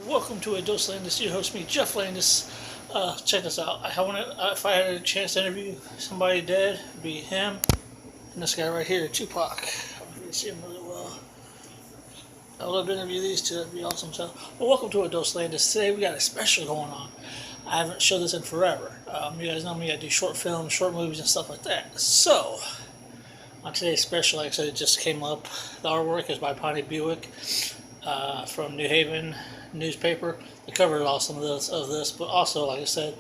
Welcome to A Dose Landis. Your host, me, Jeff Landis. Check this out. If I had a chance to interview somebody dead, it'd be him and this guy right here, Tupac. I don't really see him really well. I would love to interview these two. That'd be awesome. So, well, welcome to A Dose Landis. Today we got a special going on. I haven't showed this in forever. You guys know me. I do short films, short movies, and stuff like that. So, on today's special, like I said, it just came up. The artwork is by Bonnie Buick from New Haven newspaper. The cover is awesome of this, but also, like I said,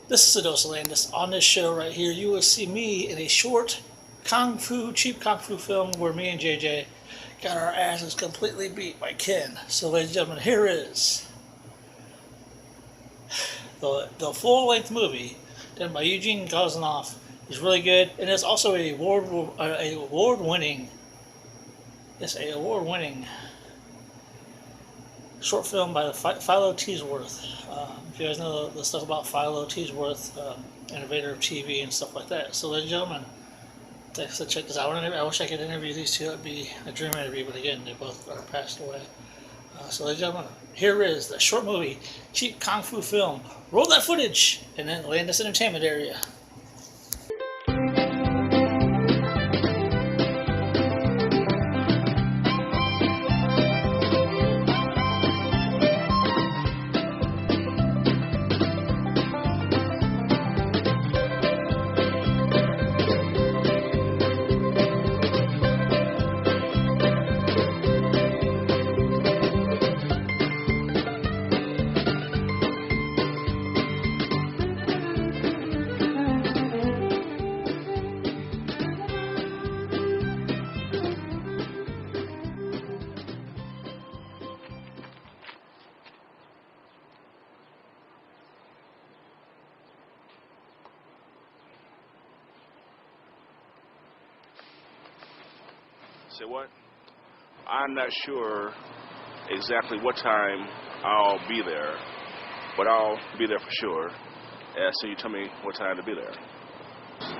this is A Dose Landis. On this show right here, you will see me in a short cheap kung fu film where me and JJ got our asses completely beat by Ken. So, ladies and gentlemen, here is the full-length movie done by Eugene Gozanoff. It's really good, and it's also a award-winning short film by Philo Teesworth. If you guys know the stuff about Philo Teesworth, innovator of TV and stuff like that. So, ladies and gentlemen, check this out. I wish I could interview these two. That'd be a dream interview, but again, they both are passed away. So, ladies and gentlemen, here is the short movie, cheap kung fu film. Roll that footage, and then Landis Entertainment area. Say what? I'm not sure exactly what time I'll be there, but I'll be there for sure. So you tell me what time to be there.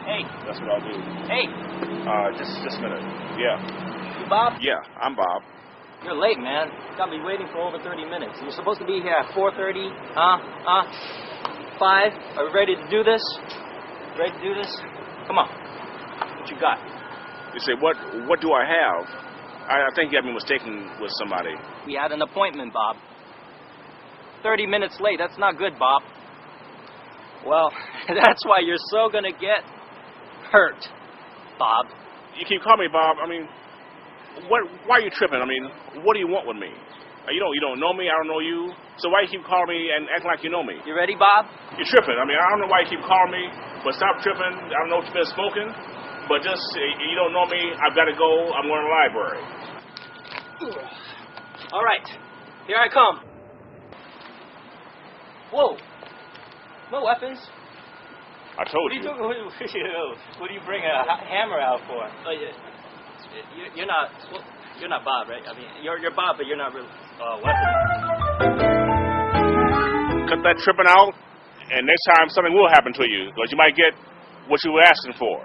Hey. That's what I'll do. Hey. Just a minute. Yeah. You Bob? Yeah, I'm Bob. You're late, man. Got me waiting for over 30 minutes. You're supposed to be here at 4:30. 5. Are we ready to do this? Ready to do this? Come on. What you got? You say, what do I have? I think you have me mistaken with somebody. We had an appointment, Bob. 30 minutes late. That's not good, Bob. Well, that's why you're so gonna get hurt, Bob. You keep calling me Bob. I mean, why are you tripping? I mean, what do you want with me? You don't know me. I don't know you. So why you keep calling me and acting like you know me? You ready, Bob? You're tripping. I mean, I don't know why you keep calling me, but stop tripping. I don't know if you've been smoking. But just, you don't know me, I've got to go, I'm going to the library. All right, here I come. Whoa, no weapons. I told you. What do you bring a hammer out for? You're not Bob, right? I mean, you're Bob, but you're not really weapons. Cut that tripping out, and next time something will happen to you, because you might get what you were asking for.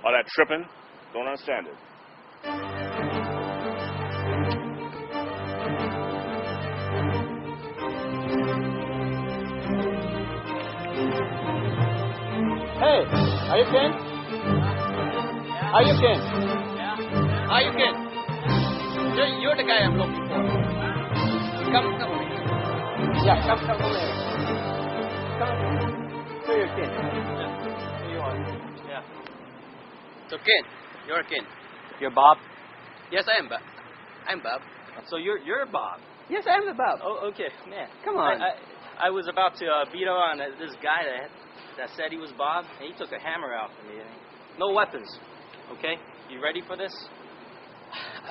All that tripping, don't understand it. Hey, are you Ken? Are you Ken? Yeah. Are you Ken? You're the guy I'm looking for. Come. Yeah, come over here. Come. So you're Ken. Yeah. So you are. Yeah. So Ken, you're Ken. You're Bob? Yes, I am Bob. I'm Bob. So you're Bob? Yes, I am the Bob. Oh, okay, man. Come on. I was about to veto on this guy that said he was Bob, and he took a hammer out for me. No weapons. Okay, you ready for this?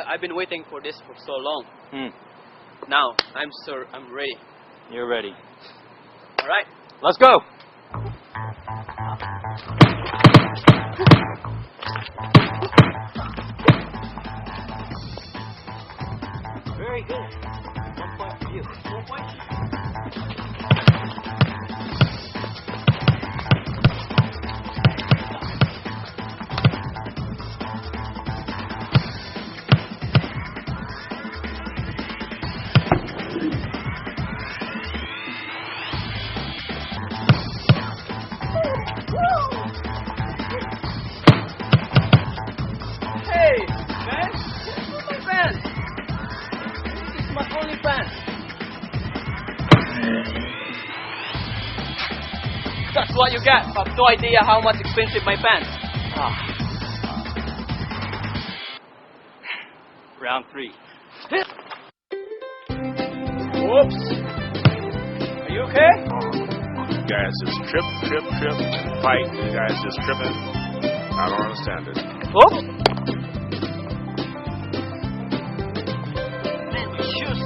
I've been waiting for this for so long. Now, I'm ready. You're ready. All right, let's go. Very good. 1 point for you. 4 points? Hey, man. Where's my friend? This is my only friend. That's what you get. I have no idea how much expensive my pants. Round 3. Whoops. Are you okay? You guys just trip, fight. You guys just tripping. I don't understand it. Oops. Man, your shoes.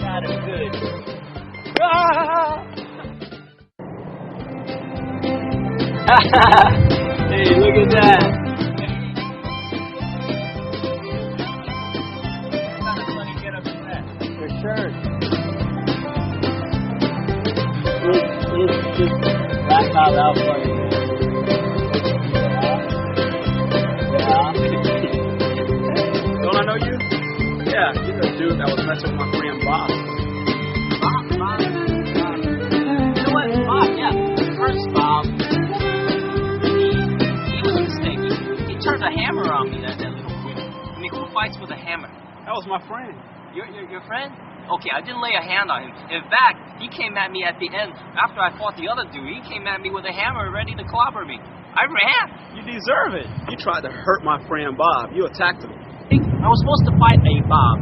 That is good. Hey, look at that. Your shirt. It's just that's not that funny. Yeah. Don't I know you? Yeah, you're the dude that was messing with my friend Bob. Bob. You know what, Bob? Yeah. First, Bob. He was a mistake. He turned a hammer on me. That little kid. I mean, who fights with a hammer? That was my friend. Your friend? Okay, I didn't lay a hand on him. In fact, he came at me at the end. After I fought the other dude, he came at me with a hammer ready to clobber me. I ran. You deserve it. You tried to hurt my friend Bob. You attacked him. I was supposed to fight a Bob.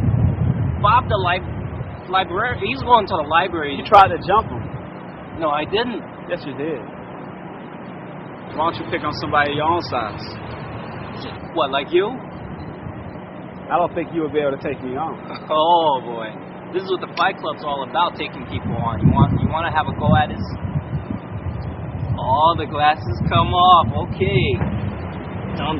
Bob the librarian. He's going to the library. You tried to jump him. No, I didn't. Yes, you did. Why don't you pick on somebody your own size? What, like you? I don't think you would be able to take me on. Oh boy, this is what the Fight Club's all about: taking people on. You want to have a go at it? All the glasses come off. Okay. Down.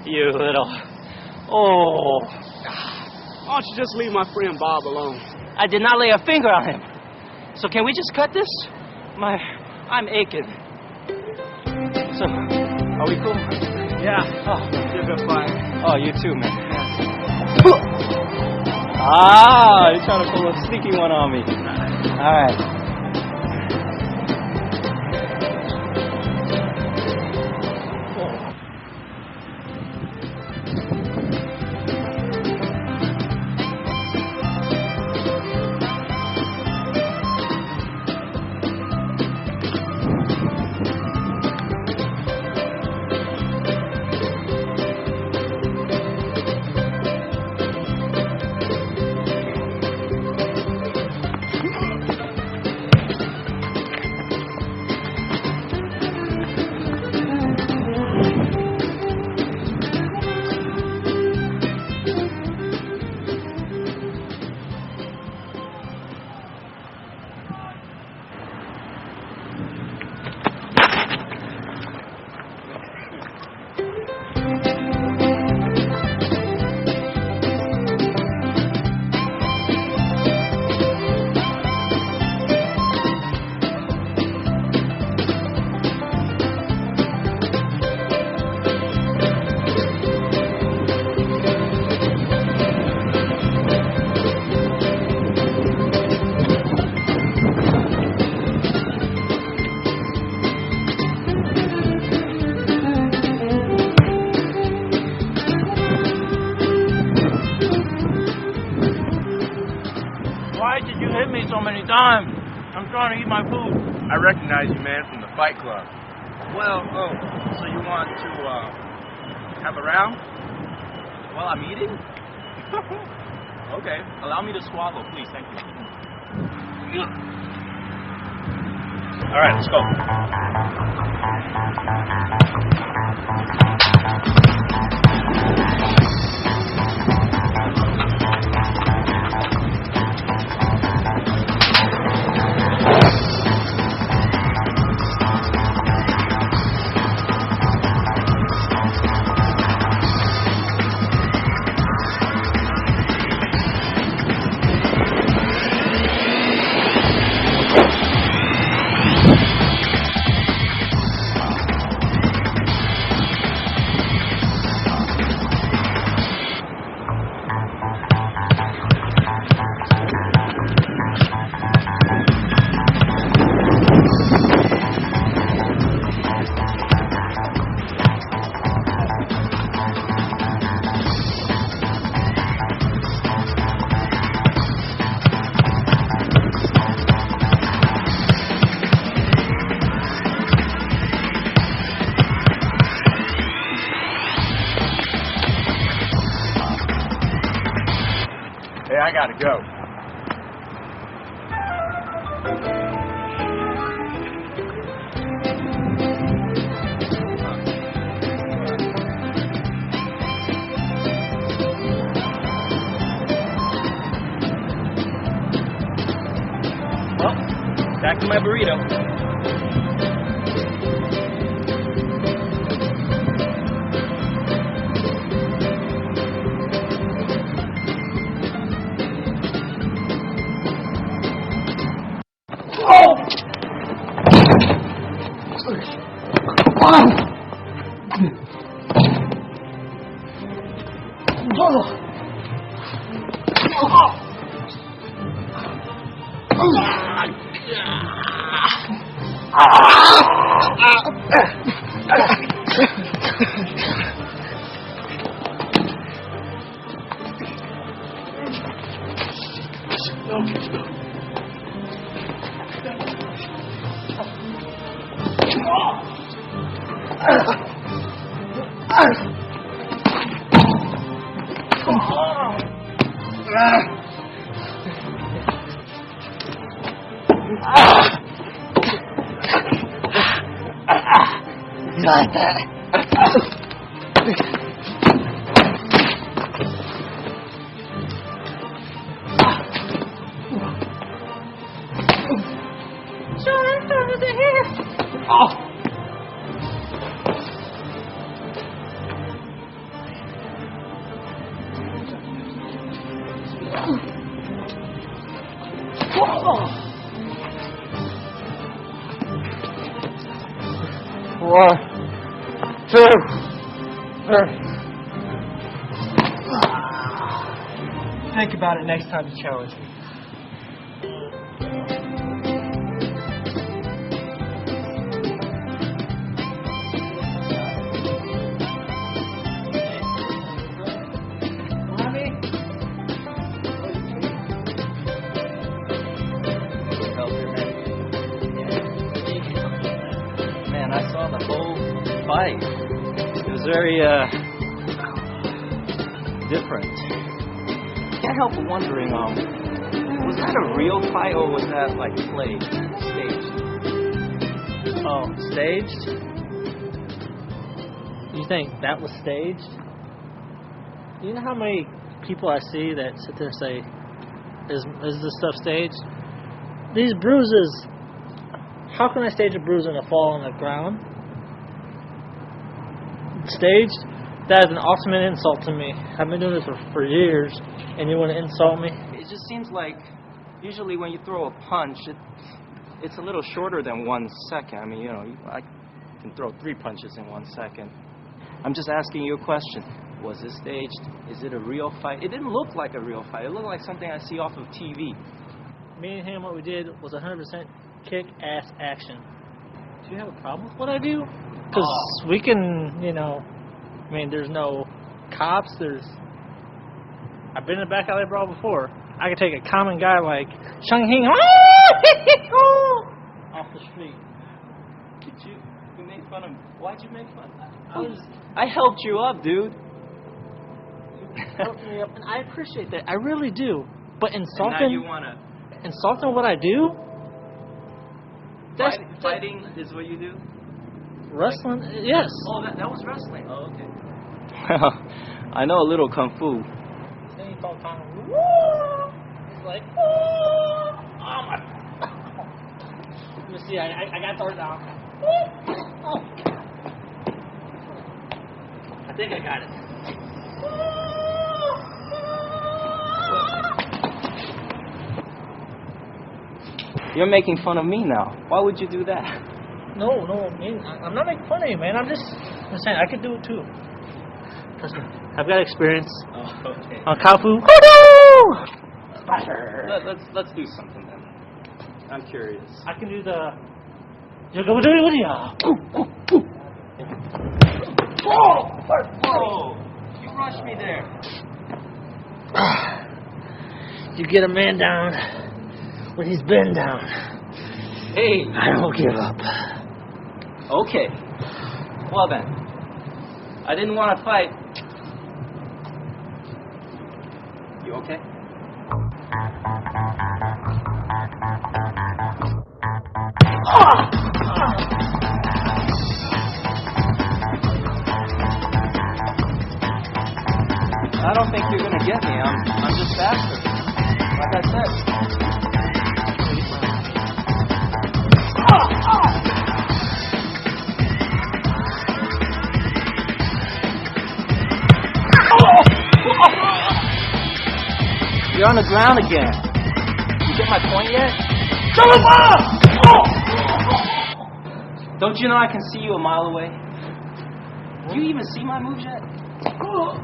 You little... Oh. Why don't you just leave my friend Bob alone? I did not lay a finger on him. So can we just cut this? I'm aching. So, are we cool? Yeah. Oh, You're a good fight. oh, you too, man. Ah, you're trying to pull a sneaky one on me. All right. so many times. I'm trying to eat my food. I recognize you, man, from the Fight Club. Well, oh, so you want to, Have a round? while I'm eating? Okay, allow me to swallow, please, thank you. All right, let's go. Hey, I gotta go. Well, back to my burrito. One, two, three. Think about it next time you challenge me. Man, I saw the whole fight. It was very, different. Can't help but wondering, was that a real fight or was that like played, staged? Oh, staged? You think that was staged? You know how many people I see that sit there and say, is this stuff staged? These bruises, how can I stage a bruise and a fall on the ground? Staged? That is an ultimate insult to me. I've been doing this for years, and you want to insult me? It just seems like usually when you throw a punch, it's a little shorter than 1 second. I mean, you know, I can throw 3 punches in 1 second. I'm just asking you a question. Was it staged? Is it a real fight? It didn't look like a real fight. It looked like something I see off of TV. Me and him, what we did was 100% kick-ass action. Do you have a problem with what I do? Because we can, you know, I mean, there's no cops. I've been in a back alley brawl before. I could take a common guy like Shang Hing off the street. Did you made fun of me? Why'd you make fun? I helped you up, dude. You helped me up, and I appreciate that. I really do. But And now you wanna insulting what I do? fighting is what you do? Wrestling? Yes. Oh, that was wrestling. Oh, okay. I know a little kung fu. Then he called Kong. Woo! He's like, oh my. Let me see. I got to throw it down. Oh. I think I got it. You're making fun of me now. Why would you do that? No, man. I'm not making fun of you, man. I'm just saying I could do it too. Trust me. I've got experience Oh, okay. on Kung Fu. Let's do something then. I'm curious. I can do the. Whoa! You rushed me there. You get a man down when he's been down. Hey. I don't give up. Okay. Well then. I didn't want to fight. You okay? I don't think you're gonna get me. I'm just faster. Like I said. You're on the ground again. You get my point yet? Don't you know I can see you a mile away? Do you even see my moves yet? Whoa!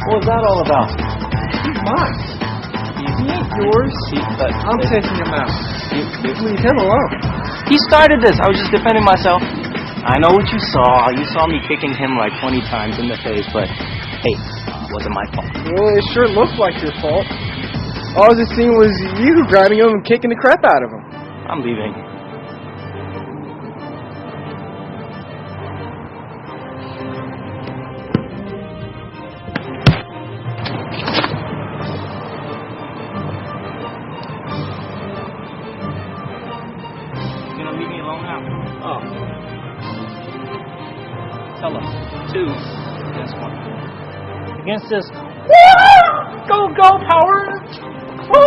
What was that all about? He's mine. He ain't yours. I'm taking him out. Leave him alone. He started this. I was just defending myself. I know what you saw. You saw me kicking him like 20 times in the face, but hey, it wasn't my fault. Well, it sure looked like your fault. All I was seeing was you grabbing him and kicking the crap out of him. I'm leaving. You gonna leave me alone now? Oh. Tell us. 2 against 1. Against this. Go, power! Woo!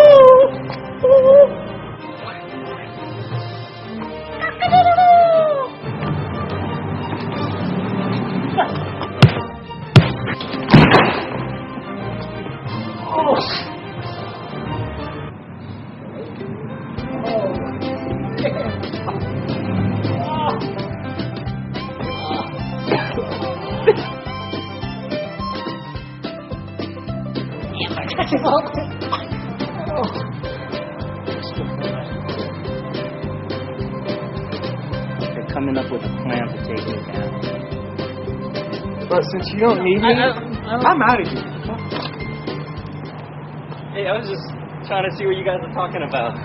They're coming up with a plan to take me down. But since you don't need me, I'm out of here. Hey, I was just trying to see what you guys are talking about.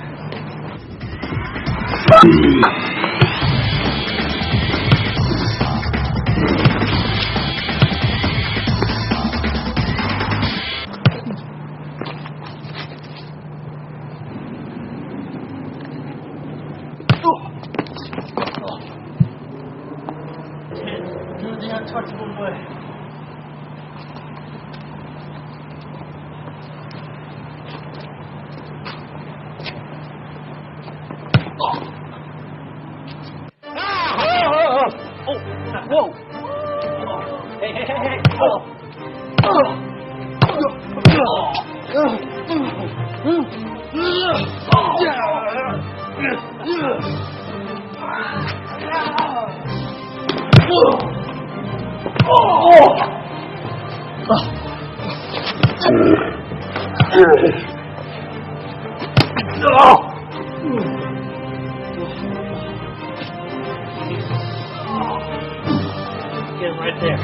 touch one way. Oh, whoa. Hey, hey, hey, hey. Get him right there.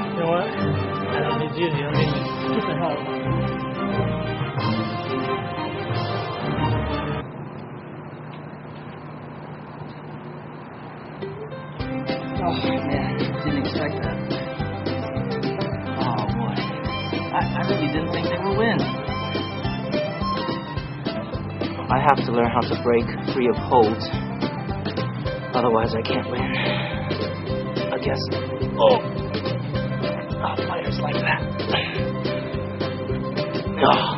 You know what? I don't need you. You don't need me. Get the hell out. Oh, man. Didn't expect that. Oh, boy. I really didn't think they would win. I have to learn how to break free of holds. Otherwise, I can't win. I guess. Oh, fighters like that. Oh.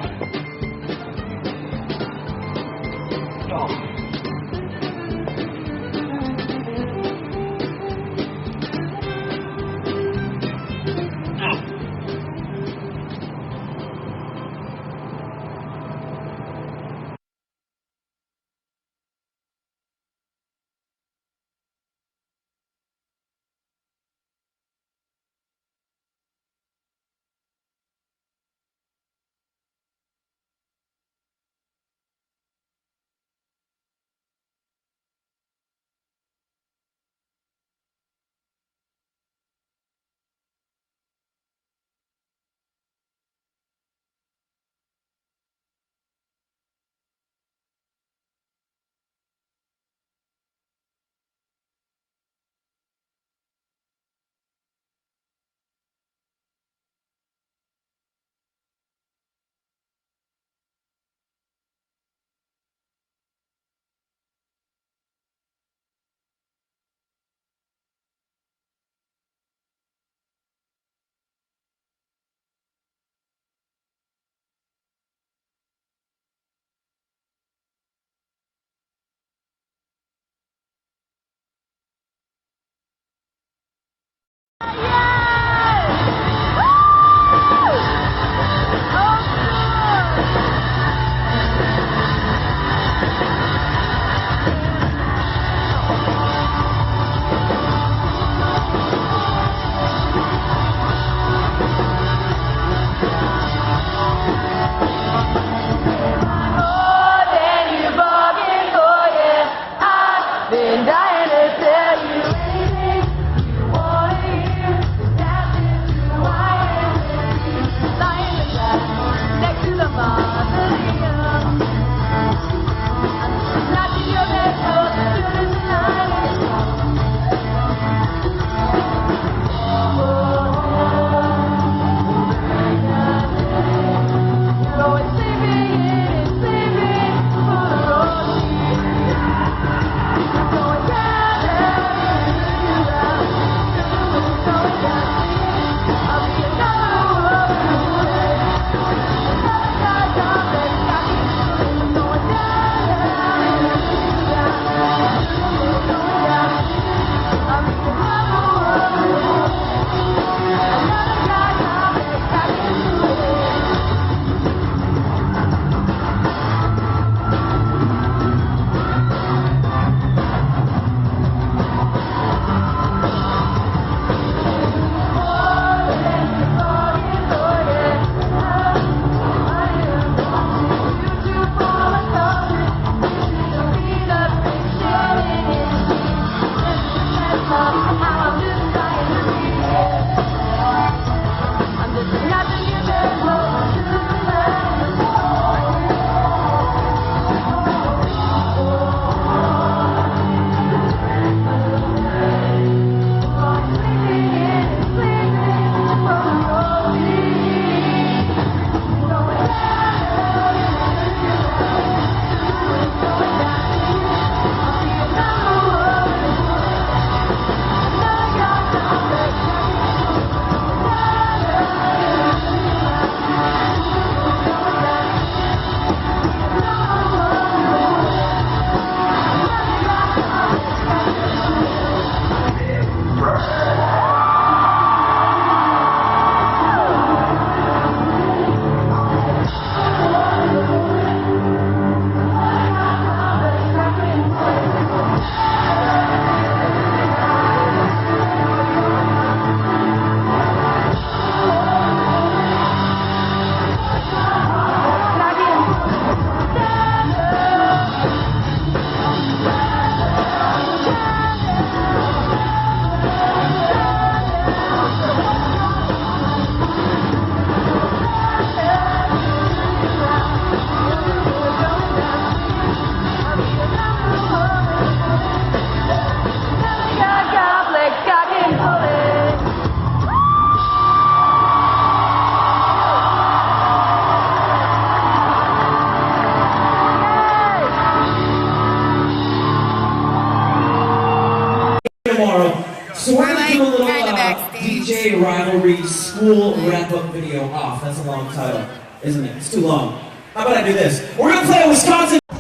So we're gonna do a little kinda backstage. DJ rivalry school wrap-up video off. That's a long title, isn't it? It's too long. How about I do this? We're gonna play a Wisconsin. You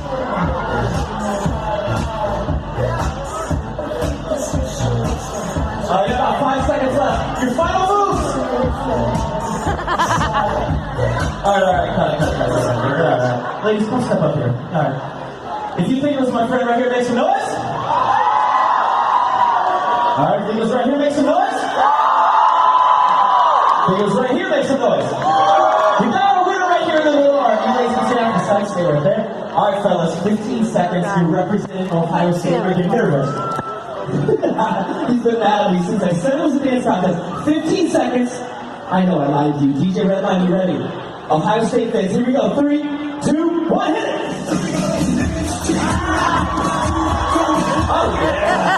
got about 5 seconds left. Your final moves. All right, cut it. Ladies, come step up here. All right. If you think it was my friend right here, make some noise. All right, think it was right here, make some noise. Think it was right here, make some noise. We got a winner right here in the middle. All right, you ladies can sit down the side, stay right there. All right, fellas, 15 seconds to represent Ohio State. Are you nervous? He's been mad at me since I said it was a dance contest. 15 seconds. I know I lied to you. DJ Redline, you ready? Ohio State fans, here we go. 3, 2, 1, hit it! Oh, yeah!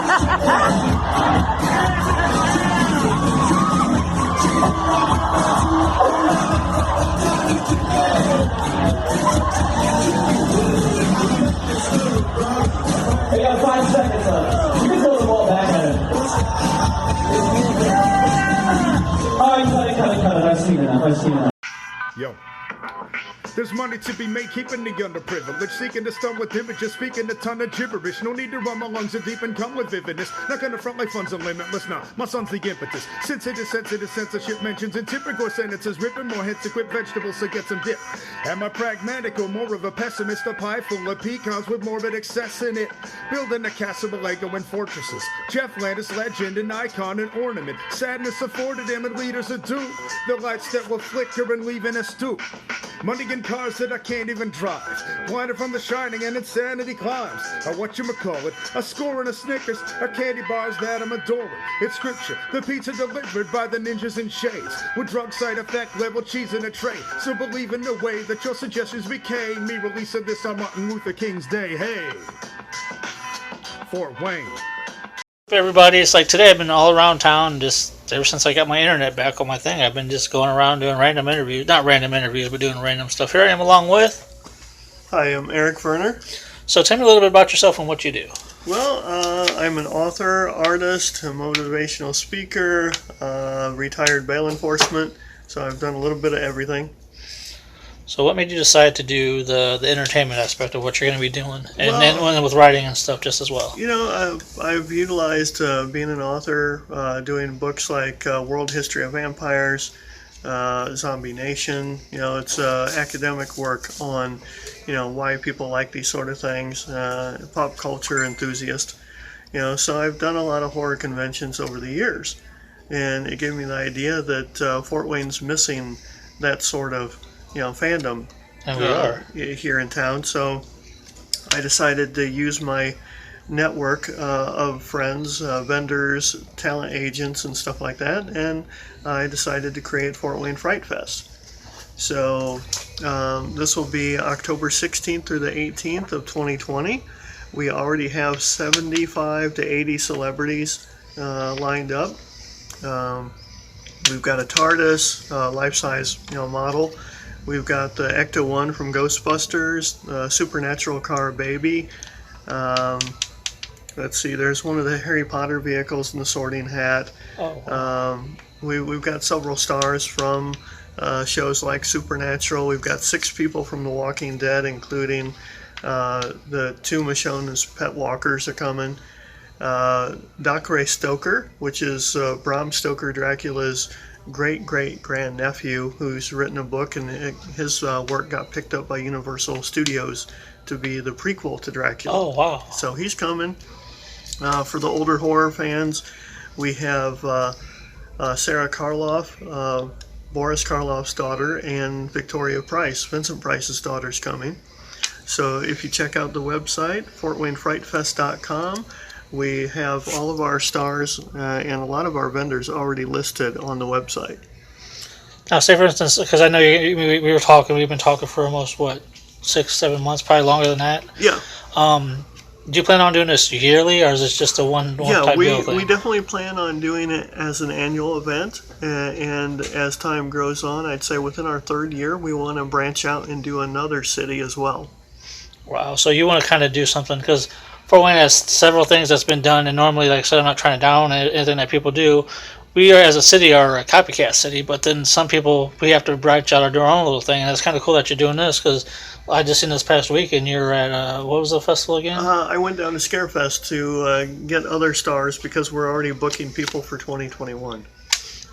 They got 5 seconds left. You can throw the ball back at him. All right, cut it. I've seen enough. Yo. There's money to be made, keeping the underprivileged, seeking to stun with images, speaking a ton of gibberish. No need to run my lungs are deep and come with vividness. Not gonna front like funds are limitless, nah. My son's the impetus. Sensitive censorship mentions in typical sentences, ripping more hits to quit vegetables to get some dip. Am I pragmatic or more of a pessimist? A pie full of pecans with morbid excess in it. Building a castle of Lego and fortresses. Jeff Landis, legend, an icon, an ornament. Sadness afforded him and leaders are due. The lights that will flicker and leaving a stoop. Money in cars that I can't even drive. Blinded from the shining and insanity climbs. Or whatchamacallit, a score and a Snickers, or candy bars that I'm adoring. It's scripture, the pizza delivered by the ninjas in shades. With drug side effect level cheese in a tray. So believe in the way that your suggestions became me releasing this on Martin Luther King's Day. Hey, Fort Wayne. Everybody, it's like today I've been all around town just ever since I got my internet back on my thing. I've been just going around doing random interviews, not random interviews, but doing random stuff. Here I am along with... Hi, I'm Eric Werner. So tell me a little bit about yourself and what you do. Well, I'm an author, artist, a motivational speaker, retired bail enforcement, so I've done a little bit of everything. So what made you decide to do the entertainment aspect of what you're going to be doing, and with writing and stuff just as well? You know, I've utilized being an author, doing books like World History of Vampires, Zombie Nation. You know, it's academic work on, you know, why people like these sort of things, pop culture enthusiast. You know, so I've done a lot of horror conventions over the years, and it gave me the idea that Fort Wayne's missing that sort of, you know, fandom here in town. So I decided to use my network of friends, vendors, talent agents, and stuff like that, and I decided to create Fort Wayne Fright Fest. So this will be October 16th through the 18th of 2020. We already have 75 to 80 celebrities lined up. We've got a TARDIS, life-size, you know, model. We've got the Ecto-1 from Ghostbusters, Supernatural car baby. Let's see, there's one of the Harry Potter vehicles in the Sorting Hat. Oh, wow. We've got several stars from shows like Supernatural. We've got 6 people from The Walking Dead, including the 2 Michonne's pet walkers are coming. Dacre Stoker, which is Bram Stoker Dracula's great-great-grandnephew, who's written a book, and his work got picked up by Universal Studios to be the prequel to Dracula. Oh, wow. So he's coming. For the older horror fans, we have Sarah Karloff, Boris Karloff's daughter, and Victoria Price, Vincent Price's daughter's coming. So if you check out the website, FortWayneFrightFest.com, we have all of our stars and a lot of our vendors already listed on the website. Now, say for instance, because I know we've been talking for almost, 6-7 months, probably longer than that. Yeah. Do you plan on doing this yearly, or is this just a one type deal thing? We definitely plan on doing it as an annual event, and as time grows on, I'd say within our 3rd year, we want to branch out and do another city as well. Wow, so you want to kind of do something, because Fort Wayne has several things that's been done, and normally, like I said, I'm not trying to down anything that people do. We are, as a city, are a copycat city, but then some people, we have to branch out or do our own little thing, and it's kind of cool that you're doing this, because I just seen this past week, and you're at, what was the festival again? I went down to Scarefest to get other stars because we're already booking people for 2021.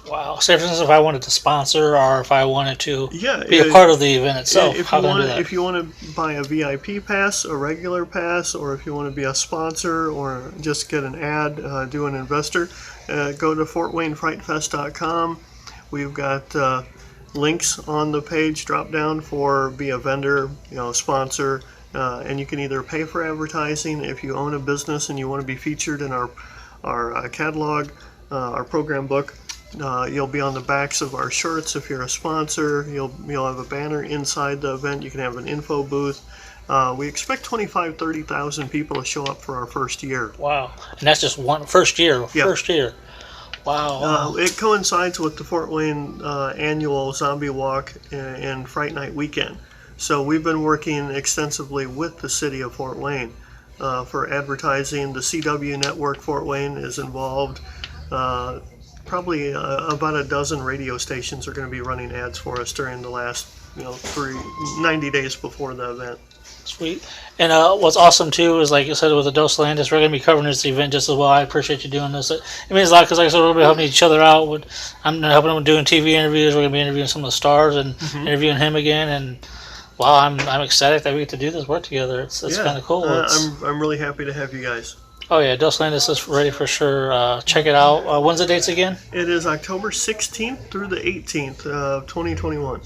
Wow. Say, for instance, if I wanted to sponsor or if I wanted to Yeah, be a part of the event itself, how can I do that? If you want to buy a VIP pass, a regular pass, or if you want to be a sponsor or just get an ad, do an investor, go to FortWayneFrightFest.com. We've got links on the page drop down for be a vendor, sponsor, and you can either pay for advertising if you own a business and you want to be featured in our catalog, our program book. You'll be on the backs of our shirts if you're a sponsor. You'll have a banner inside the event. You can have an info booth. We expect 30,000 people to show up for our first year. Wow. And that's just first year. Yep. First year. Wow. It coincides with the Fort Wayne annual Zombie Walk and Fright Night weekend. So we've been working extensively with the city of Fort Wayne for advertising. The CW network Fort Wayne is involved. Probably about a dozen radio stations are going to be running ads for us during the last 90 days before the event. Sweet. And what's awesome too is, like you said, with the Dos Landis, we're going to be covering this event just as well. I appreciate you doing this. It means a lot because, like I said, we're going to be helping each other out. I'm helping him doing TV interviews. We're going to be interviewing some of the stars and interviewing him again. And wow, I'm ecstatic that we get to do this work together. It's kind of cool. I'm really happy to have you guys. Oh yeah, Dos Landis is ready for sure. Check it out. When's the dates again? It is October 16th through the 18th of 2021.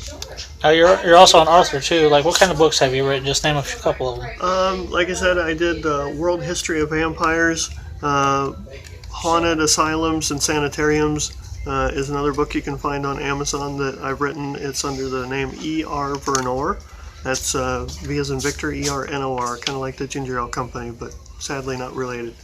Now you're also an author too. Like, what kind of books have you written? Just name a couple of them. Like I said, I did World History of Vampires, Haunted Asylums and Sanitariums is another book you can find on Amazon that I've written. It's under the name E.R. Vernor. That's V as in Victor, E-R-N-O-R, kind of like the ginger ale company, but sadly not related.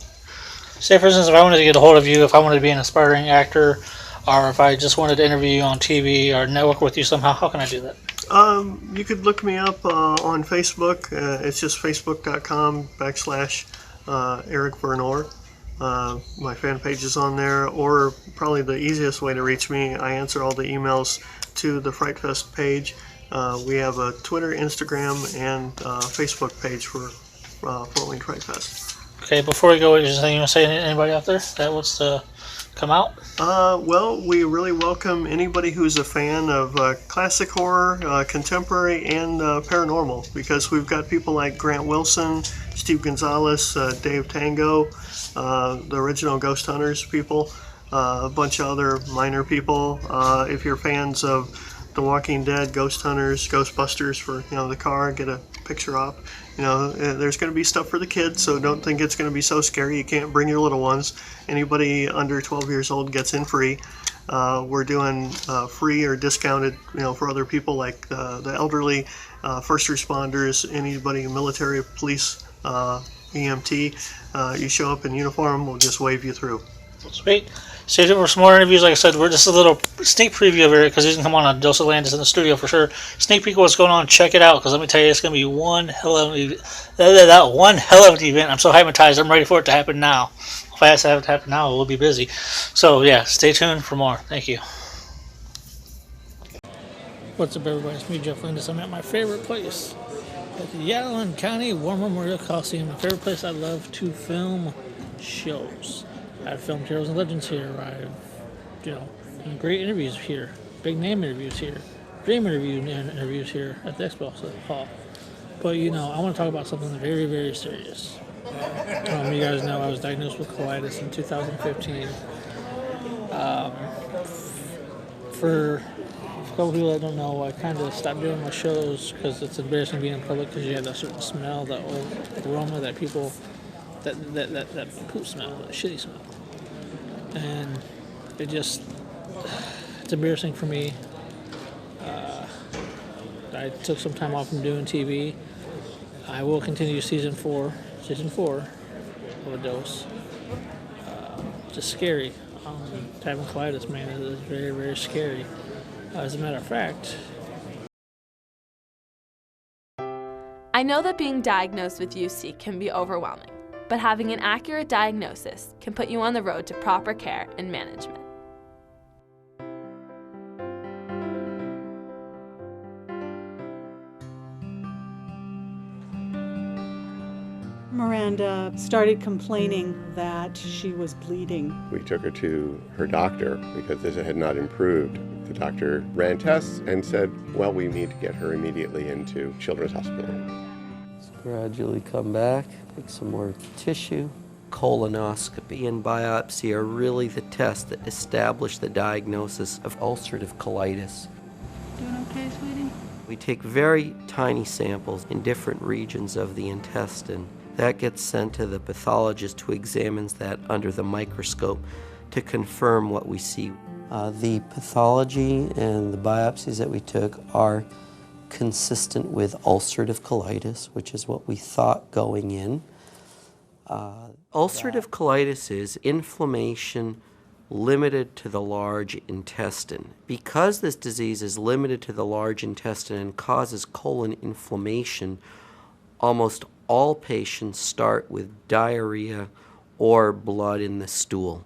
Say, for instance, if I wanted to get a hold of you, if I wanted to be an aspiring actor, or if I just wanted to interview you on TV or network with you somehow, how can I do that? You could look me up on Facebook. It's just facebook.com/Eric Vernor. My fan page is on there, or probably the easiest way to reach me, I answer all the emails to the Fright Fest page. We have a Twitter, Instagram, and Facebook page for Fort Wayne Fright Fest. Okay, before we go, is there anything you want to say to anybody out there that wants to come out? Well, we really welcome anybody who's a fan of classic horror, contemporary, and paranormal, because we've got people like Grant Wilson, Steve Gonzalez, Dave Tango, the original Ghost Hunters people, a bunch of other minor people. If you're fans of The Walking Dead, Ghost Hunters, Ghostbusters for the car, get a picture op. There's going to be stuff for the kids, so don't think it's going to be so scary you can't bring your little ones. Anybody under 12 years old gets in free. We're doing free or discounted, for other people like the elderly, first responders, anybody, military, police, EMT. You show up in uniform, we'll just wave you through. Sweet. Stay tuned for some more interviews. Like I said, we're just a little sneak preview of it because he's going to come on Dos Landis in the studio for sure. Sneak peek of what's going on. Check it out because let me tell you, it's going to be one hell of an event. I'm so hypnotized. I'm ready for it to happen now. If I ask to have it to happen now, we'll be busy. So, yeah, stay tuned for more. Thank you. What's up, everybody? It's me, Jeff Landis. I'm at my favorite place at the Yalalland County War Memorial Coliseum. My favorite place I love to film shows. I've filmed Heroes and Legends here. I've, done great interviews here, big name interviews here, dream interviews here at the Expo Hall. But I want to talk about something very, very serious. You guys know I was diagnosed with colitis in 2015. For a couple people that don't know, I kind of stopped doing my shows because it's embarrassing being in public because you have that certain smell, that old aroma that people. That poop smell, that shitty smell. And it's embarrassing for me. I took some time off from doing TV. I will continue season 4 of A Dose. Just scary. Having colitis, man, it is very, very scary. As a matter of fact, I know that being diagnosed with UC can be overwhelming. but having an accurate diagnosis can put you on the road to proper care and management. Miranda started complaining that she was bleeding. We took her to her doctor because this had not improved. The doctor ran tests and said, well, we need to get her immediately into Children's Hospital. Gradually come back, take some more tissue. Colonoscopy and biopsy are really the tests that establish the diagnosis of ulcerative colitis. Doing okay, sweetie? We take very tiny samples in different regions of the intestine. That gets sent to the pathologist who examines that under the microscope to confirm what we see. The pathology and the biopsies that we took are consistent with ulcerative colitis, which is what we thought going in. Ulcerative colitis is inflammation limited to the large intestine. Because this disease is limited to the large intestine and causes colon inflammation, almost all patients start with diarrhea or blood in the stool.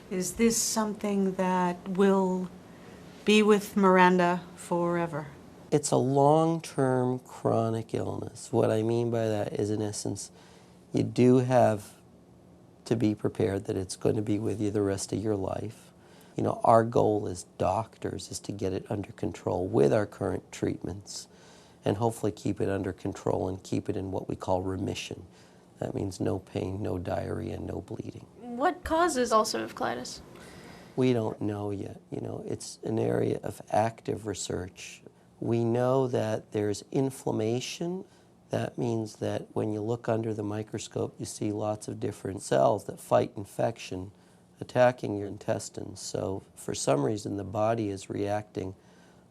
Is this something that will be with Miranda forever? It's a long-term chronic illness. What I mean by that is, in essence, you do have to be prepared that it's going to be with you the rest of your life. You know, our goal as doctors is to get it under control with our current treatments and hopefully keep it under control and keep it in what we call remission. That means no pain, no diarrhea, no bleeding. What causes ulcerative colitis? We don't know yet. You know, it's an area of active research. We know that there's inflammation. That means that when you look under the microscope, you see lots of different cells that fight infection, attacking your intestines. So for some reason, the body is reacting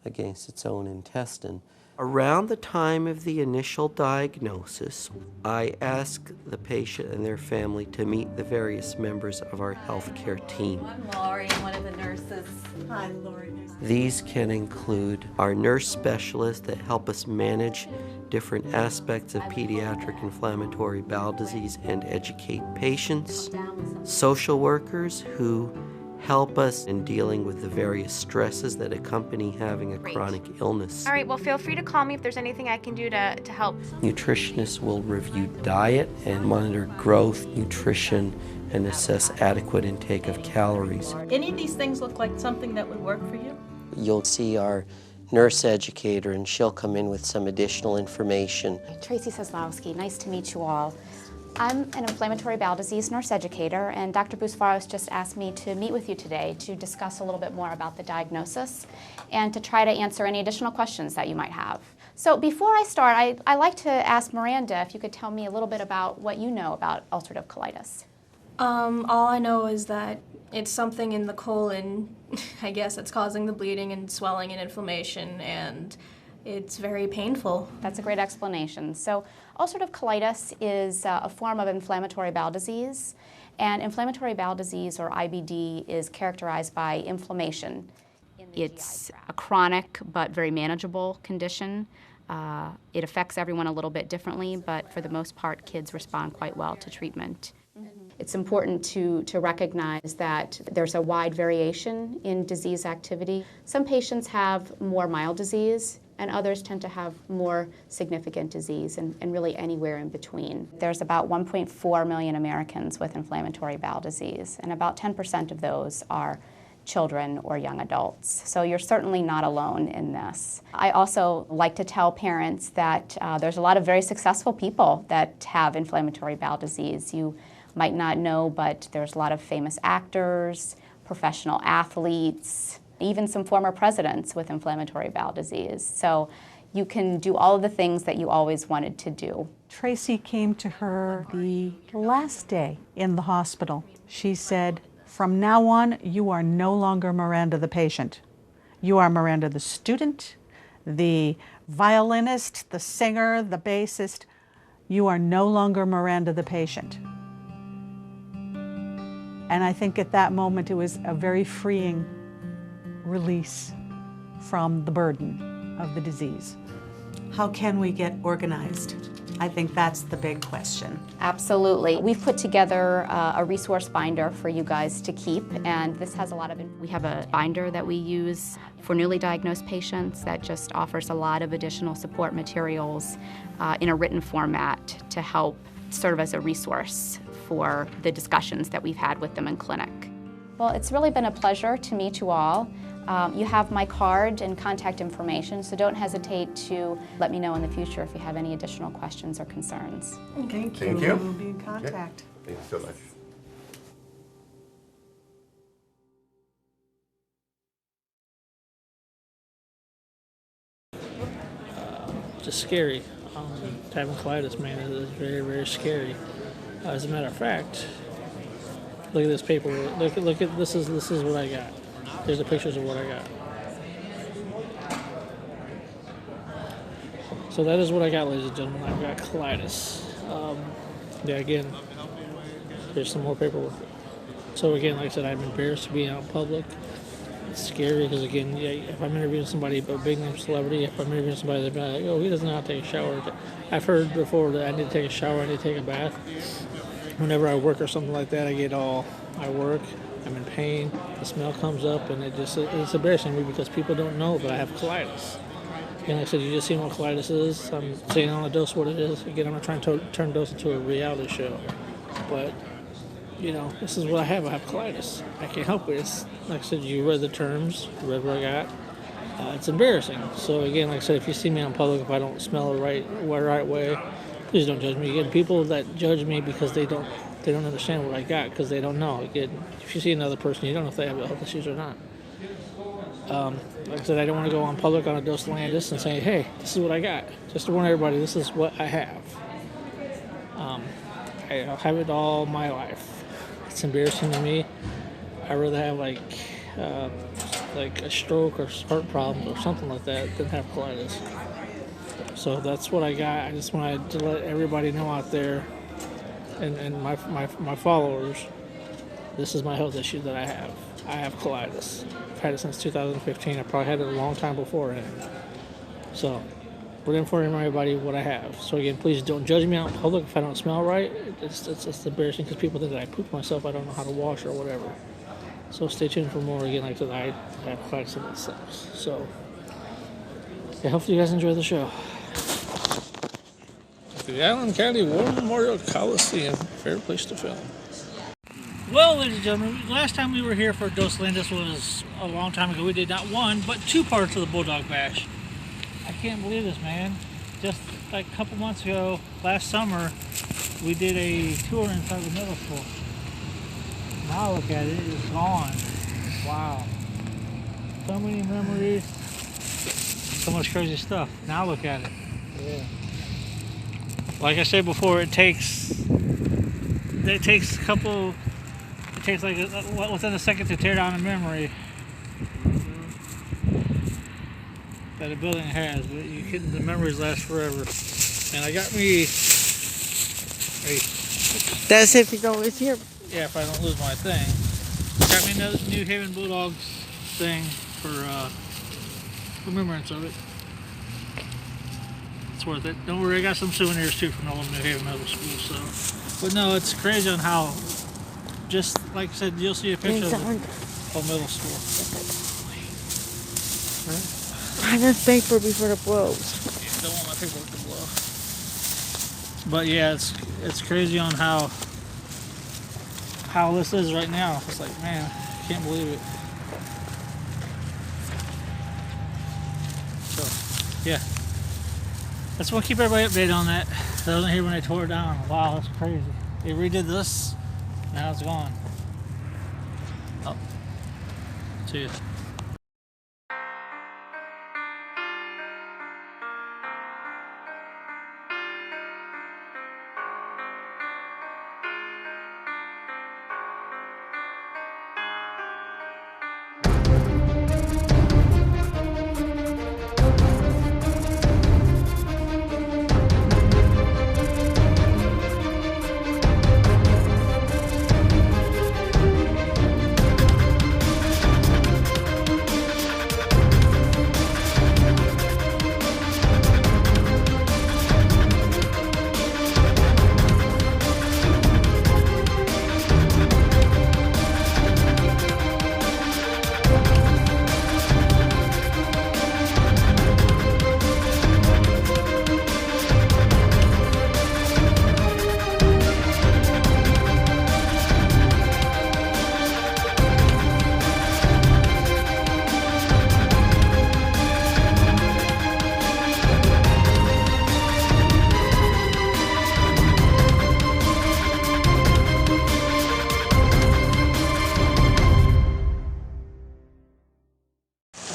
against its own intestine. Around the time of the initial diagnosis, I ask the patient and their family to meet the various members of our healthcare team. I'm Lori, I'm one of the nurses. Hi, Lori. These can include our nurse specialists that help us manage different aspects of pediatric inflammatory bowel disease and educate patients, social workers who help us in dealing with the various stresses that accompany having a chronic illness. All right, well, feel free to call me if there's anything I can do to help. Nutritionists will review diet and monitor growth, nutrition, and assess adequate intake of calories. Any of these things look like something that would work for you? You'll see our nurse educator, and she'll come in with some additional information. Tracy Seslowski, nice to meet you all. I'm an inflammatory bowel disease nurse educator, and Dr. Busvaros just asked me to meet with you today to discuss a little bit more about the diagnosis and to try to answer any additional questions that you might have. So before I start, I'd like to ask Miranda if you could tell me a little bit about what you know about ulcerative colitis. All I know is that it's something in the colon, I guess, that's causing the bleeding and swelling and inflammation, and it's very painful. That's a great explanation. So ulcerative colitis is a form of inflammatory bowel disease, and inflammatory bowel disease, or IBD, is characterized by inflammation. It's a chronic but very manageable condition. It affects everyone a little bit differently, but for the most part, kids respond quite well to treatment. It's important to recognize that there's a wide variation in disease activity. Some patients have more mild disease, and others tend to have more significant disease, and really anywhere in between. There's about 1.4 million Americans with inflammatory bowel disease, and about 10% of those are children or young adults. So you're certainly not alone in this. I also like to tell parents that there's a lot of very successful people that have inflammatory bowel disease. You might not know, but there's a lot of famous actors, professional athletes, even some former presidents with inflammatory bowel disease. So you can do all of the things that you always wanted to do. Tracy came to her the last day in the hospital. She said, from now on, you are no longer Miranda the patient. You are Miranda the student, the violinist, the singer, the bassist. You are no longer Miranda the patient. And I think at that moment it was a very freeing release from the burden of the disease. How can we get organized? I think that's the big question. Absolutely. We've put together a resource binder for you guys to keep, and this has a lot of, we have a binder that we use for newly diagnosed patients that just offers a lot of additional support materials in a written format to help serve as a resource for the discussions that we've had with them in clinic. Well, it's really been a pleasure to meet you all. You have my card and contact information, so don't hesitate to let me know in the future if you have any additional questions or concerns. Thank you. Thank you. We'll be in contact. Thank you so much. Just scary. Having colitis, man, is very, very scary. As a matter of fact, look at this paper. Look at this is what I got. Here's the pictures of what I got. So that is what I got, ladies and gentlemen. I've got colitis. Yeah, again, here's some more paperwork. So again, like I said, I'm embarrassed to be out in public. It's scary because, again, yeah, if I'm interviewing somebody, a big name celebrity, if I'm interviewing somebody, they're like, oh, he doesn't know how to take a shower. I've heard before that I need to take a shower, I need to take a bath. Whenever I work or something like that, I work, I'm in pain, the smell comes up, and it's embarrassing to me because people don't know that I have colitis. Again, like I said, you just seen what colitis is. I'm saying on the dose what it is. Again, I'm not trying to turn dose into a reality show, but you know, this is what I have. I have colitis. I can't help it. It's, like I said, you read the terms, you read what I got. It's embarrassing. So again, like I said, if you see me in public, if I don't smell the right way, please don't judge me. Again, people that judge me because they don't understand what I got because they don't know. Again, if you see another person, you don't know if they have health issues or not. Like I said, I don't want to go on public on a dose of Landis and say, hey, this is what I got. Just to warn everybody, this is what I have. I'll have it all my life. It's embarrassing to me. I'd rather have like a stroke or heart problems or something like that than have colitis. So that's what I got. I just wanted to let everybody know out there and my followers, this is my health issue that I have. I have colitis. I've had it since 2015. I probably had it a long time beforehand. So we're informing everybody what I have. So again, please don't judge me out in public if I don't smell right. It's embarrassing because people think that I poop myself. I don't know how to wash or whatever. So stay tuned for more. Again, like I said, I have colitis in itself. So yeah, hopefully you guys enjoy the show. The Allen County War Memorial Coliseum, favorite place to film. Well, ladies and gentlemen, last time we were here for Dos Landis was a long time ago. We did not one, but two parts of the Bulldog Bash. I can't believe this, man. Just like a couple months ago, last summer, we did a tour inside the middle school. Now look at it, it's gone. Wow. So many memories, so much crazy stuff. Now look at it. Yeah. Like I said before, it takes like within a second to tear down a memory that a building has, but the memories last forever. And I got me That's if you don't lose here. Yeah, if I don't lose my thing. Got me another New Haven Bulldogs thing for remembrance of it. It's worth it. Don't worry, I got some souvenirs too from the old New Haven Middle School. So, but no, it's crazy on how, just like I said, you'll see a picture of the whole middle school. Find this paper before it blows. Yeah, don't want my paperwork to blow. But yeah, it's crazy on how this is right now. It's like, man, I can't believe it. So, yeah. That's what keep everybody updated on that. I wasn't here when they tore it down. Wow, that's crazy. They redid this, now it's gone. Oh. See ya.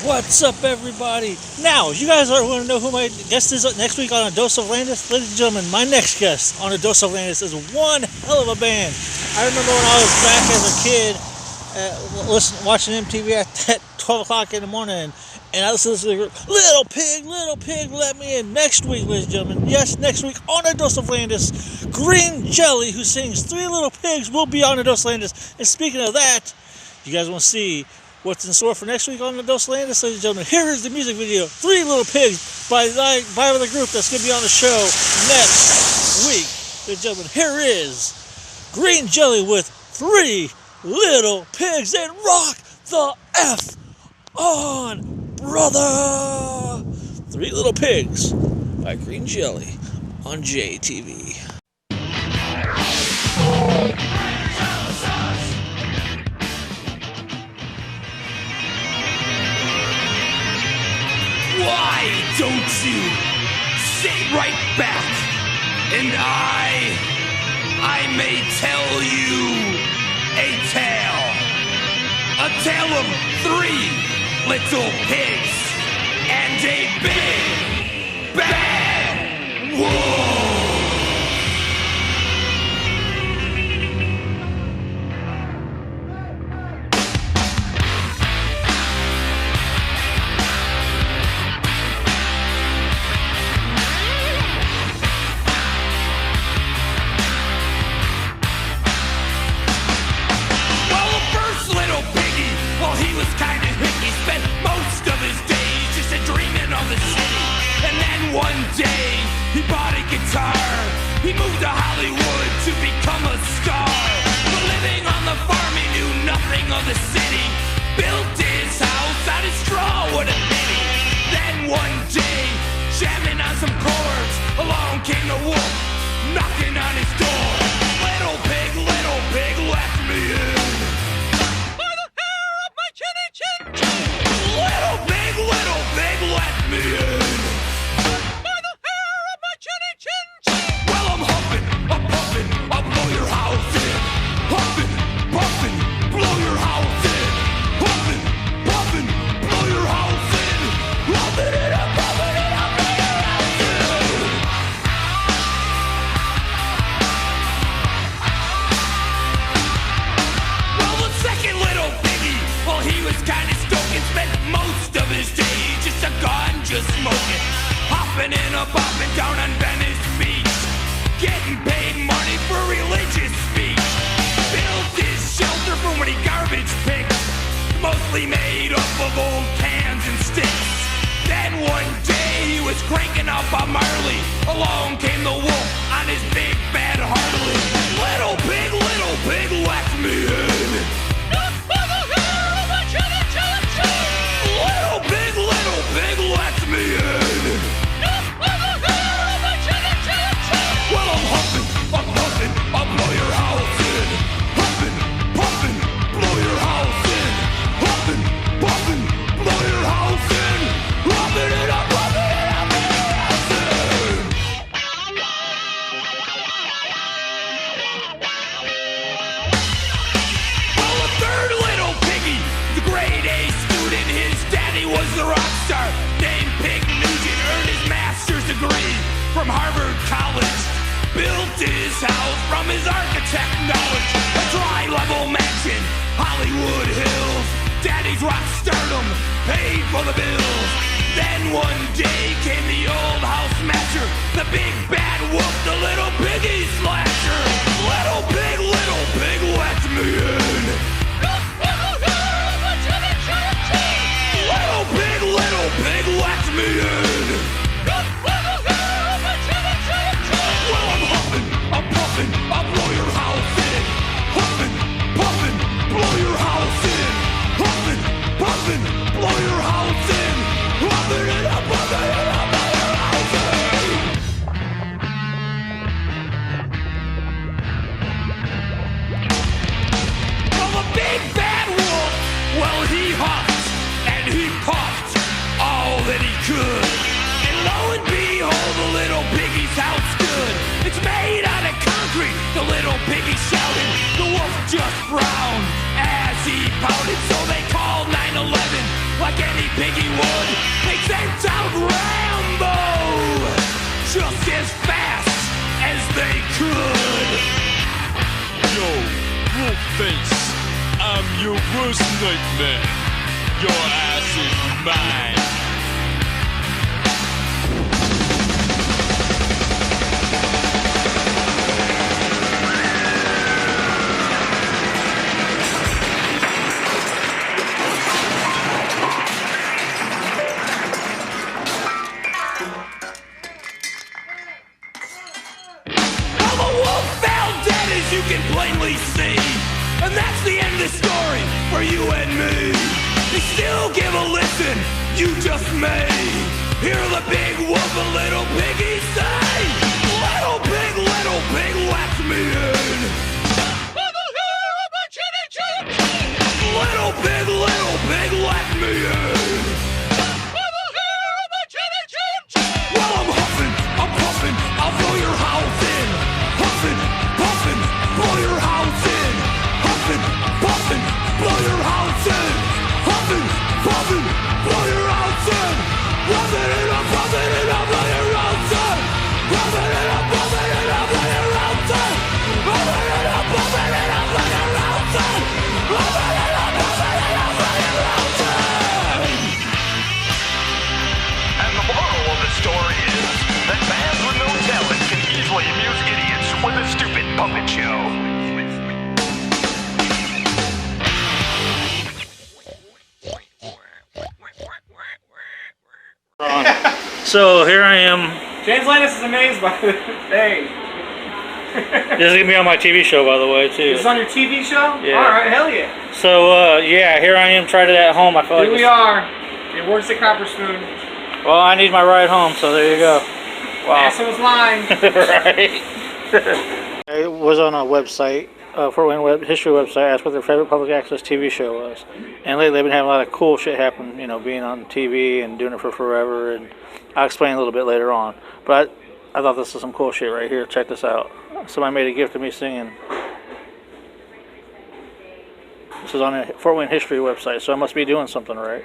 What's up, everybody? Now, you guys are going to know who my guest is next week on A Dose of Landis. Ladies and gentlemen, my next guest on A Dose of Landis is one hell of a band. I remember when I was back as a kid, watching MTV at 12 o'clock in the morning, and I listened to the group, Little Pig, let me in. Next week, ladies and gentlemen, yes, next week on A Dose of Landis, Green Jelly, who sings Three Little Pigs, will be on A Dose of Landis. And speaking of that, you guys want to see what's in store for next week on The Dose of Landis, ladies and gentlemen? Here is the music video, Three Little Pigs, by the group that's going to be on the show next week. Ladies and gentlemen, here is Green Jelly with Three Little Pigs, and rock the F on, brother! Three Little Pigs by Green Jelly on JTV. Why don't you sit right back and I may tell you a tale of three little pigs and a big bad wolf. He was kind of hippie, spent most of his days just dreaming of the city. And then one day, he bought a guitar. He moved to Hollywood to become a star. But living on the farm, he knew nothing of the city. Built his house out of straw, what a pity. Then one day, jamming on some chords, along came the wolf, knocking on his door. Little pig, let me in. Little pig, let me in. By the hair of my chinny chin chin. Well, I'm huffing, I'm puffing, I'll blow your house in. Huffing, puffing, blow your house in. Huffing, puffing, blow your house in. Huffing it up, blow your house in. Well, the second little piggy, well, he was kind of stoking, spent most of his days just a ganja smoking, hopping and a bopping down on Venice Beach, getting paid money for religious speech. Built his shelter from when he garbage picked, mostly made up of old cans and sticks. Then one day he was cranking out Bob Marley. Along came the wolf on his big bad Harley. Little pig, let me in. Little pig, let me in. Well, I'm huffing, I'm puffing, I'll blow your house in. Huffing, puffing, blow your house in. Huffing, puffing, blow your house in. Huffing it up, blow your house in. Well, a third little piggy, the grade A student, his daddy was the rock star named Pig Nugent, earned his master's degree from Harvard College, built his house from his architect knowledge, a dry-level mansion, Hollywood Hills. Daddy's rock stardom paid for the bills. Then one day came the old house smasher, the big bad wolf, the little piggy slasher. Little pig, let me in. Little pig, let me in. Well, I'm huffing, I'm puffing, I'll blow your house in. Huffing, puffing, blow your house in. Huffing, puffing, blow your house in. Huffing it up, blow your house in. Well, the big bad wolf, well, he huffed and he puffed all that he could. And lo and behold, the little piggy's house stood. It's made out of concrete, the little piggy shouted. The wolf just frowned as he pouted. So they called 911, like any piggy worst nightmare. Your ass is mine. I'm a wolf found dead, as you can plainly see. And that's the end of the story for you and me. You still give a listen, you just may hear the big wolf and little piggy say, little pig, let me in. Little pig, let me in. Well, I'm huffing, I'm puffing, I'll blow your house in. Huffing, puffing, blow your house in. Huffing, puffing, blow your house in. Huffing, puffing, blow your house in. Huffing it up, puffing it up, blow your house in. Huffing it up, puffing it up, blow your house in. Huffing it up, puffing it up, blow your house in. Huffing it up, puffing it up, blow your house in. And the moral of the story is that bands with no talent can easily amuse idiots with a stupid puppet show. So here I am. James Landis is amazed by the thing. This is gonna be on my TV show, by the way, too. This is on your TV show? Yeah. Alright, hell yeah. So yeah, here I am. Tried it at home. I feel Here like we are. It works at Copper Spoon. Well, I need my ride home, so there you go. Wow. Asshole's lying. Right. I was on a website, Fort Wayne History website, asked what their favorite public access TV show was. And lately they've been having a lot of cool shit happen, you know, being on TV and doing it for forever. And I'll explain a little bit later on. But I thought this was some cool shit right here. Check this out. Somebody made a gift of me singing. This is on a Fort Wayne History website, so I must be doing something right.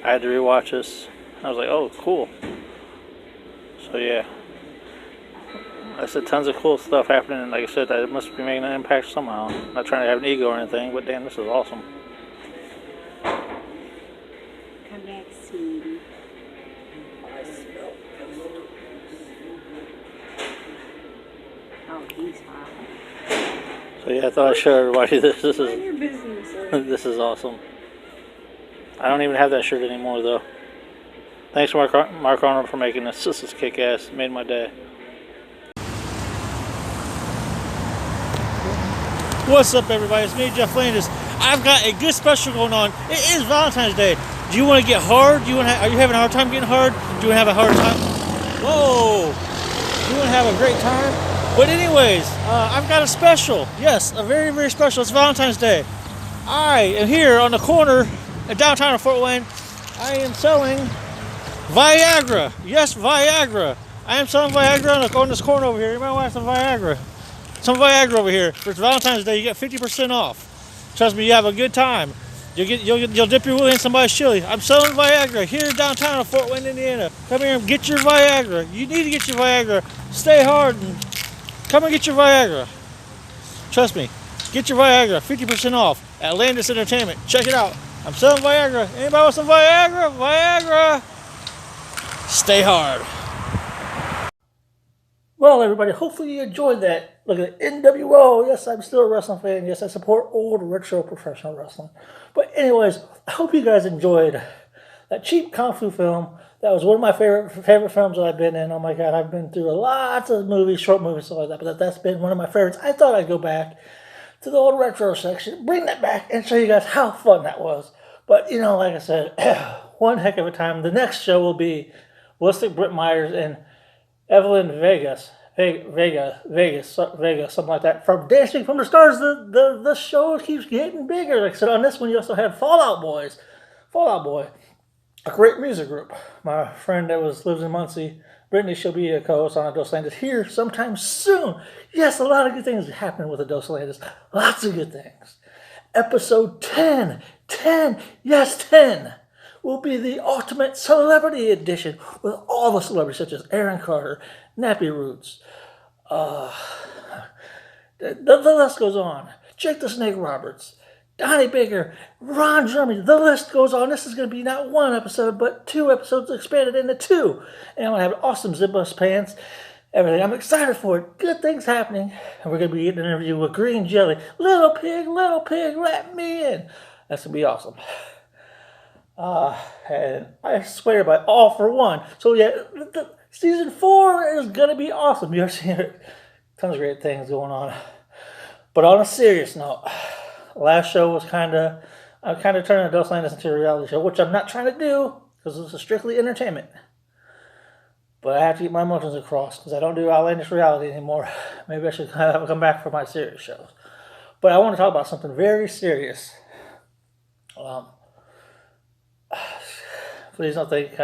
I had to rewatch this. I was like, oh, cool. So yeah. I said tons of cool stuff happening, and like I said, I must be making an impact somehow. Not trying to have an ego or anything, but damn, this is awesome. Come back, sweetie. Oh, he's hot. So yeah, I thought I'd show everybody this. This Mind your business, sir. this is awesome. I don't even have that shirt anymore though. Thanks Mark Arnold for making this. This is kick-ass. It made my day. What's up, everybody? It's me, Jeff Landis. I've got a good special going on. It is Valentine's Day. Do you want to get hard? Are you having a hard time getting hard? Do you want to have a hard time? Whoa! Do you want to have a great time? But anyways, I've got a special. Yes, a very, very special. It's Valentine's Day. I am here on the corner in downtown of Fort Wayne. I am selling Viagra. Yes, Viagra. I am selling Viagra on this corner over here. You might want some Viagra. Some Viagra over here. For Valentine's Day, you get 50% off. Trust me, you have a good time. You'll dip your willy in somebody's chili. I'm selling Viagra here downtown of Fort Wayne, Indiana. Come here and get your Viagra. You need to get your Viagra. Stay hard and come and get your Viagra. Trust me, get your Viagra 50% off at Landis Entertainment. Check it out. I'm selling Viagra. Anybody want some Viagra? Viagra. Stay hard. Well, everybody, hopefully you enjoyed that. Look at NWO. Yes, I'm still a wrestling fan. Yes, I support old retro professional wrestling. But anyways, I hope you guys enjoyed that cheap kung fu film. That was one of my favorite films that I've been in. Oh my God, I've been through lots of movies, short movies, stuff like that. But that's been one of my favorites. I thought I'd go back to the old retro section, bring that back, and show you guys how fun that was. But you know, like I said, one heck of a time. The next show will be Ballistic Britt Myers and Evelyn Vegas, something like that. From Dancing from the Stars, the show keeps getting bigger. Like I said, on this one, you also had Fallout Boy, a great music group. My friend that lives in Muncie, Brittany, she'll be a co-host on Dos Landis here sometime soon. Yes, a lot of good things happening with the Dos Landis. Lots of good things. Episode 10, yes, 10. Will be the ultimate celebrity edition with all the celebrities such as Aaron Carter, Nappy Roots, The list goes on. Jake the Snake Roberts, Donnie Baker, Ron Jeremy. The list goes on. This is going to be not one episode, but 2 episodes expanded into 2. And I'm going to have awesome zip-bus pants, everything. I'm excited for it. Good things happening. And we're going to be getting an interview with Green Jelly. Little pig, let me in. That's going to be awesome. And I swear by all for one. So yeah, season 4 is going to be awesome. You're seeing it. Tons of great things going on. But on a serious note, last show was I kind of turned Dos Landis into a reality show, which I'm not trying to do because this is strictly entertainment. But I have to get my emotions across because I don't do outlandish reality anymore. Maybe I should come back for my serious shows. But I want to talk about something very serious. Please don't think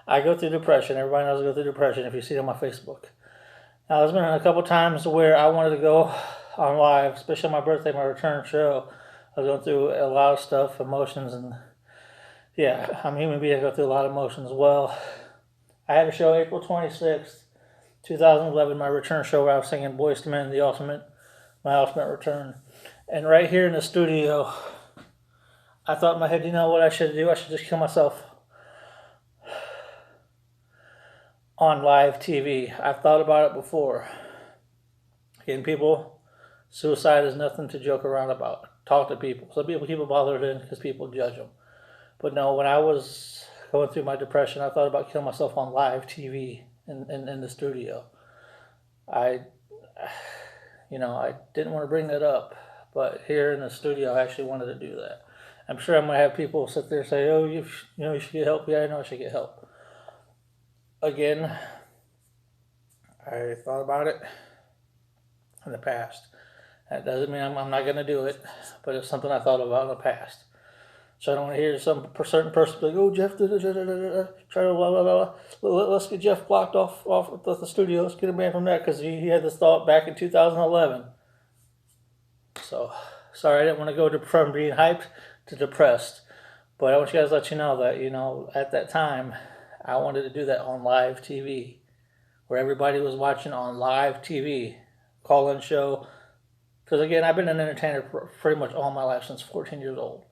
I go through depression. Everybody knows I go through depression if you see it on my Facebook. Now, there's been a couple times where I wanted to go on live, especially on my birthday, my return show. I was going through a lot of stuff, emotions, and yeah, I'm a human being. I go through a lot of emotions. Well, I had a show April 26th, 2011, my return show where I was singing Boyz II Men, my ultimate return. And right here in the studio, I thought in my head, you know what I should do? I should just kill myself on live TV. I've thought about it before. Again, people, suicide is nothing to joke around about. Talk to people. Some people keep it bothered in because people judge them. But no, when I was going through my depression, I thought about killing myself on live TV in the studio. I didn't want to bring that up, but here in the studio, I actually wanted to do that. I'm sure I'm going to have people sit there and say, oh, you should get help. Yeah, I know I should get help. Again, I thought about it in the past. That doesn't mean I'm not going to do it, but it's something I thought about in the past. So I don't want to hear some certain person like, oh, Jeff, try to blah, blah, blah. Let's get Jeff blocked off the studio. Let's get him banned from that because he had this thought back in 2011. So, sorry, I didn't want to go from being hyped to depressed. But I want you guys to let you know that, at that time, I wanted to do that on live TV, where everybody was watching on live TV, call-in show. Because again, I've been an entertainer for pretty much all my life since 14 years old.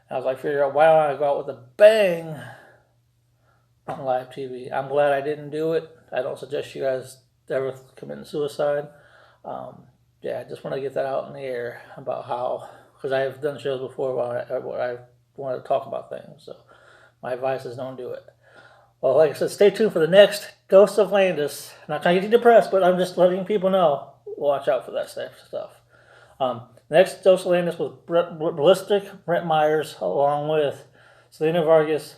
And I was like, figure out why don't I go out with a bang on live TV. I'm glad I didn't do it. I don't suggest you guys ever committing suicide. I just want to get that out in the air about how, because I've done shows before where I wanted to talk about things. So my advice is don't do it. Well, like I said, stay tuned for the next Dose of Landis. I'm not trying to get you depressed, but I'm just letting people know. Watch out for that stuff. Next Dose of Landis with Ballistic, Brent Myers, along with Selena Vargas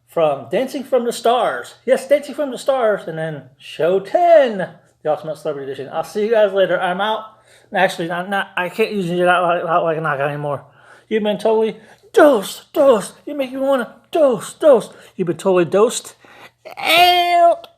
from Dancing from the Stars. Yes, Dancing from the Stars. And then Show 10, the Ultimate Celebrity Edition. I'll see you guys later. I'm out. Actually, I can't use it out like a knockout anymore. You've been totally dose. You make me want to dose. You've been totally dosed. Out.